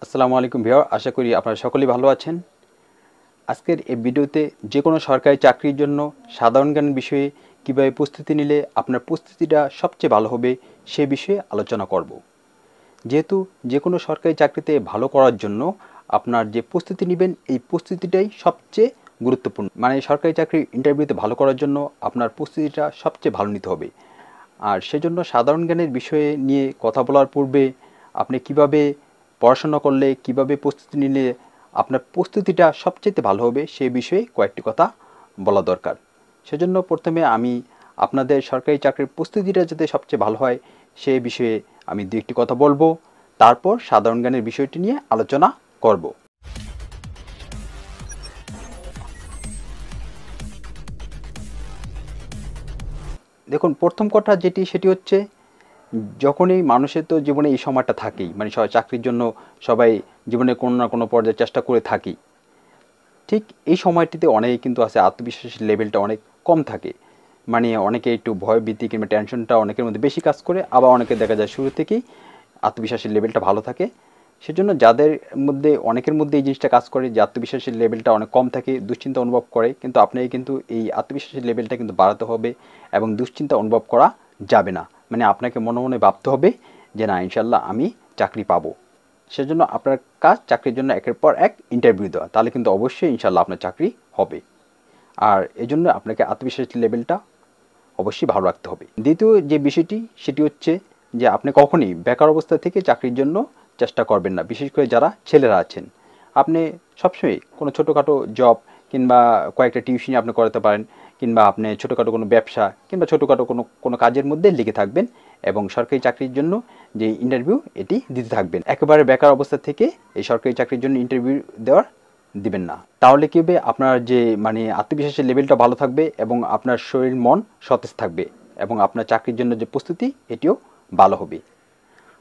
আসসালামু আলাইকুম ভিউয়ার, আশা করি আপনারা সকলেই ভালো আছেন। আজকের এই ভিডিওতে যে কোনো সরকারি চাকরির জন্য সাধারণ জ্ঞান বিষয়ে কীভাবে প্রস্তুতি নিলে আপনার প্রস্তুতিটা সবচেয়ে ভালো হবে সে বিষয়ে আলোচনা করব। যেহেতু যে কোনো সরকারি চাকরিতে ভালো করার জন্য আপনার যে প্রস্তুতি নেবেন এই প্রস্তুতিটাই সবচেয়ে গুরুত্বপূর্ণ। মানে সরকারি চাকরির ইন্টারভিউতে ভালো করার জন্য আপনার প্রস্তুতিটা সবচেয়ে ভালো নিতে হবে। আর সেজন্য সাধারণ জ্ঞানের বিষয়ে নিয়ে কথা বলার পূর্বে আপনি কিভাবে পড়াশোনা করলে, কিভাবে প্রস্তুতি নিলে আপনার প্রস্তুতিটা সবচেয়ে ভালো হবে সে বিষয়ে কয়েকটি কথা বলা দরকার। সেজন্য প্রথমে আমি আপনাদের সরকারি চাকরির প্রস্তুতিটা যাতে সবচেয়ে ভালো হয় সে বিষয়ে আমি দু একটি কথা বলবো, তারপর সাধারণ জ্ঞানের বিষয়টি নিয়ে আলোচনা করব। দেখুন, প্রথম কথা সেটি হচ্ছে যখনই মানুষের তো জীবনে এই সময়টা থাকেই, মানে চাকরির জন্য সবাই জীবনে কোনো না কোনো পর্যায়ে চেষ্টা করে থাকি। ঠিক এই সময়টিতে অনেকে কিন্তু আছে আত্মবিশ্বাসের লেভেলটা অনেক কম থাকে, মানে অনেকে একটু ভয় ভীতি কিংবা টেনশনটা অনেকের মধ্যে বেশি কাজ করে, আবার অনেকে দেখা যায় শুরু থেকেই আত্মবিশ্বাসের লেভেলটা ভালো থাকে। সেজন্য যাদের মধ্যে অনেকের মধ্যে এই জিনিসটা কাজ করে যে আত্মবিশ্বাসের লেভেলটা অনেক কম থাকে, দুশ্চিন্তা অনুভব করে, কিন্তু আপনাকে কিন্তু এই আত্মবিশ্বাসের লেভেলটা কিন্তু বাড়াতে হবে এবং দুশ্চিন্তা অনুভব করা যাবে না। মানে আপনাকে মনে মনে ভাবতে হবে যে না, ইনশাল্লাহ আমি চাকরি পাবো। সেজন্য আপনার কাজ চাকরির জন্য একের পর এক ইন্টারভিউ দেওয়া, তাহলে কিন্তু অবশ্যই ইনশাল্লাহ আপনার চাকরি হবে। আর এজন্য আপনাকে আত্মবিশ্বাসের লেভেলটা অবশ্যই ভালো রাখতে হবে। দ্বিতীয় যে বিষয়টি সেটি হচ্ছে যে আপনি কখনই বেকার অবস্থা থেকে চাকরির জন্য চেষ্টা করবেন না, বিশেষ করে যারা ছেলেরা আছেন। আপনি সবসময় কোনো ছোটোখাটো জব কিংবা কয়েকটা টিউশনি আপনি করাতে পারেন, কিংবা আপনি ছোটোখাটো কোনো ব্যবসা কিংবা ছোটোখাটো কোনো কোনো কাজের মধ্যে লেগে থাকবেন এবং সরকারি চাকরির জন্য যে ইন্টারভিউ এটি দিতে থাকবেন। একেবারে বেকার অবস্থা থেকে এই সরকারি চাকরির জন্য ইন্টারভিউ দিবেন না। তাহলে কী হবে, আপনার যে মানে আত্মবিশ্বাসের লেভেলটা ভালো থাকবে এবং আপনার শরীর মন সতেজ থাকবে এবং আপনার চাকরির জন্য যে প্রস্তুতি এটিও ভালো হবে।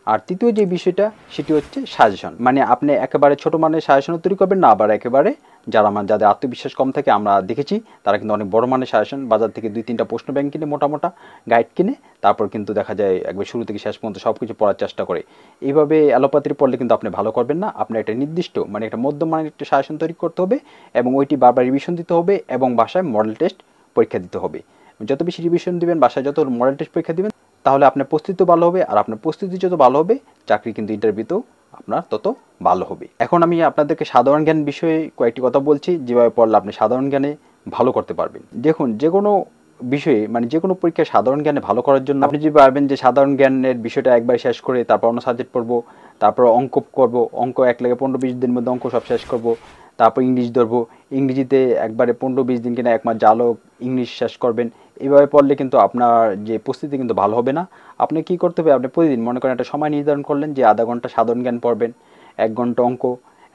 আর তৃতীয় যে বিষয়টা সেটি হচ্ছে সাজেশন, মানে আপনি একেবারে ছোটো মানের সাজেশনও তৈরি করবেন না, আবার একেবারে যাদের আত্মবিশ্বাস কম থাকে আমরা দেখেছি তারা কিন্তু অনেক বড় মানের সাজেশন বাজার থেকে 2-3টা প্রশ্ন ব্যাংক কিনে, মোটা গাইড কিনে, তারপর কিন্তু দেখা যায় একবার শুরু থেকে শেষ পর্যন্ত সব কিছু পড়ার চেষ্টা করে। এইভাবে অ্যালোপ্যাথির পড়লে কিন্তু আপনি ভালো করবেন না। আপনার একটা নির্দিষ্ট মানে একটা মধ্যম মানের একটা সাজেশন তৈরি করতে হবে এবং ওইটি বারবার রিভিশন দিতে হবে এবং বাসায় মডেল টেস্ট পরীক্ষা দিতে হবে। যত বেশি রিভিশন দিবেন, বাসায় যত মডেল টেস্ট পরীক্ষা দিবেন, তাহলে আপনার প্রস্তুতিও ভালো হবে। আর আপনার প্রস্তুতি যত ভালো হবে, চাকরি কিন্তু ইন্টারভিউতেও আপনার তত ভালো হবে। এখন আমি আপনাদেরকে সাধারণ জ্ঞান বিষয়ে কয়েকটি কথা বলছি, যেভাবে পড়লে আপনি সাধারণ জ্ঞানে ভালো করতে পারবেন। দেখুন, যে কোনো বিষয়ে মানে যে কোনো পরীক্ষায় সাধারণ জ্ঞানে ভালো করার জন্য আপনি যদি পারবেন যে সাধারণ জ্ঞানের বিষয়টা একবার শেষ করে তারপর অন্য সাবজেক্ট পড়বো, তারপর অঙ্ক করব, অঙ্ক এক লাগে 15-20 দিনের মধ্যে অঙ্ক সব শেষ করব, তারপর ইংলিশ ধরবো, ইংরেজিতে একবারে 15-20 দিন কিনা 1 মাস জালো ইংলিশ শেষ করবেন। এইভাবে পড়লে কিন্তু আপনার যে প্রস্তুতি কিন্তু ভালো হবে না। আপনি কি করতে হবে, আপনি প্রতিদিন মনে করেন একটা সময় নির্ধারণ করলেন যে আধা ঘন্টা সাধারণ জ্ঞান পড়বেন, 1 ঘন্টা অঙ্ক,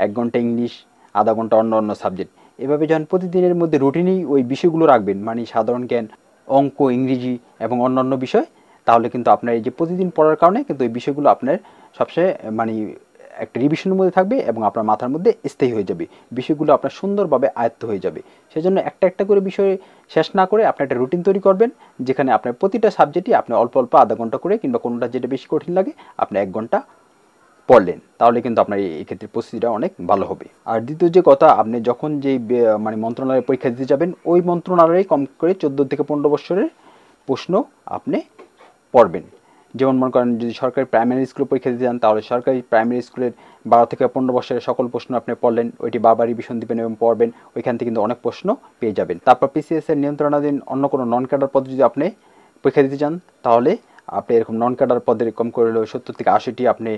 1 ঘন্টা ইংলিশ, আধা ঘন্টা অন্য সাবজেক্ট। এভাবে যখন প্রতিদিনের মধ্যে রুটিনেই ওই বিষয়গুলো রাখবেন, মানে সাধারণ জ্ঞান, অঙ্ক, ইংরেজি এবং অন্যান্য বিষয়, তাহলে কিন্তু আপনার এই যে প্রতিদিন পড়ার কারণে কিন্তু এই বিষয়গুলো আপনার সবচেয়ে মানে একটা রিভিশনের মধ্যে থাকবে এবং আপনার মাথার মধ্যে স্থায়ী হয়ে যাবে, বিষয়গুলো আপনার সুন্দরভাবে আয়ত্ত হয়ে যাবে। সেজন্য একটা একটা করে বিষয় শেষ না করে আপনি একটা রুটিন তৈরি করবেন, যেখানে আপনার প্রতিটা সাবজেক্টই আপনি অল্প অল্প আধা ঘন্টা করে, কিংবা কোনোটা যেটা বেশি কঠিন লাগে আপনি 1 ঘন্টা পড়লেন, তাহলে কিন্তু আপনার এই ক্ষেত্রে প্রস্তুতিটা অনেক ভালো হবে। আর দ্বিতীয় যে কথা, আপনি যখন যেই মানে মন্ত্রণালয়ে পরীক্ষা দিতে যাবেন, ওই মন্ত্রণালয়ে কম করে 14 থেকে 15 বছরের প্রশ্ন আপনি পড়বেন। যেমন মনে করেন যদি সরকারি প্রাইমারি স্কুলে পরীক্ষা দিতে যান, তাহলে সরকারি প্রাইমারি স্কুলের 12 থেকে 15 বছরের সকল প্রশ্ন আপনি পড়লেন, ওইটি বারবার রিভিশন দিবেন এবং পড়বেন, ওইখান থেকে কিন্তু অনেক প্রশ্ন পেয়ে যাবেন। তারপর পিসিএস এর নিয়ন্ত্রণাধীন অন্য কোনো নন ক্যাডার পদে যদি আপনি পরীক্ষা দিতে চান, তাহলে আপনি এরকম নন ক্যাডার পদের কম করে 70 থেকে 80টি আপনি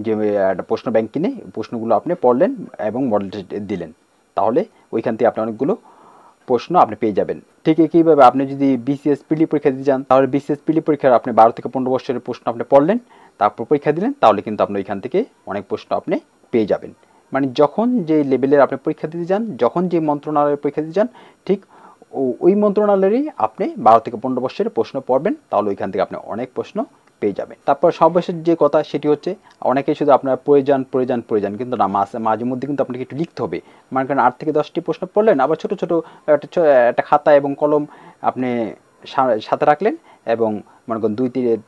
যে একটা প্রশ্ন ব্যাংক কিনে প্রশ্নগুলো আপনি পড়লেন এবং মডেল টেস্ট দিলেন, তাহলে ওইখান থেকে আপনি অনেকগুলো প্রশ্ন আপনি পেয়ে যাবেন। ঠিক একইভাবে আপনি যদি বিসিএস পিলি পরীক্ষা দিতে চান, তাহলে বিসিএস পিলি পরীক্ষার আপনি 12 থেকে 15 বছরের প্রশ্ন আপনি পড়লেন, তারপর পরীক্ষা দিলেন, তাহলে কিন্তু আপনি ওইখান থেকে অনেক প্রশ্ন আপনি পেয়ে যাবেন। মানে যখন যে লেভেলের আপনি পরীক্ষা দিতে যান, যখন যে মন্ত্রণালয়ের পরীক্ষা দিতে যান, ঠিক ওই মন্ত্রণালয়েরই আপনি 12 থেকে 15 বছরের প্রশ্ন পড়বেন, তাহলে ওইখান থেকে আপনি অনেক প্রশ্ন পেয়ে যাবেন। তারপর সর্বশেষ যে কথা সেটি হচ্ছে, অনেকেই শুধু আপনার প্রয়োজন কিন্তু না, মাঝে মধ্যে কিন্তু আপনাকে একটু লিখতে হবে। মনে করেন 8 থেকে 10টি প্রশ্ন পড়লেন, আবার ছোটো ছোটো একটা খাতা এবং কলম আপনি সাথে রাখলেন এবং মনে করেন 2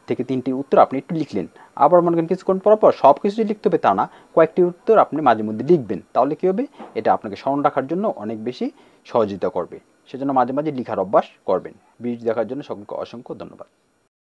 থেকে 3টির উত্তর আপনি একটু লিখলেন, আবার মনে করেন কিছুক্ষণ পর পর সব কিছু লিখতে হবে তা না, কয়েকটি উত্তর আপনি মাঝে মধ্যে লিখবেন, তাহলে কী হবে, এটা আপনাকে স্মরণ রাখার জন্য অনেক বেশি সহযোগিতা করবে। সেজন্য মাঝে মাঝে লিখার অভ্যাস করবেন। ভিডিও দেখার জন্য সকলকে অসংখ্য ধন্যবাদ।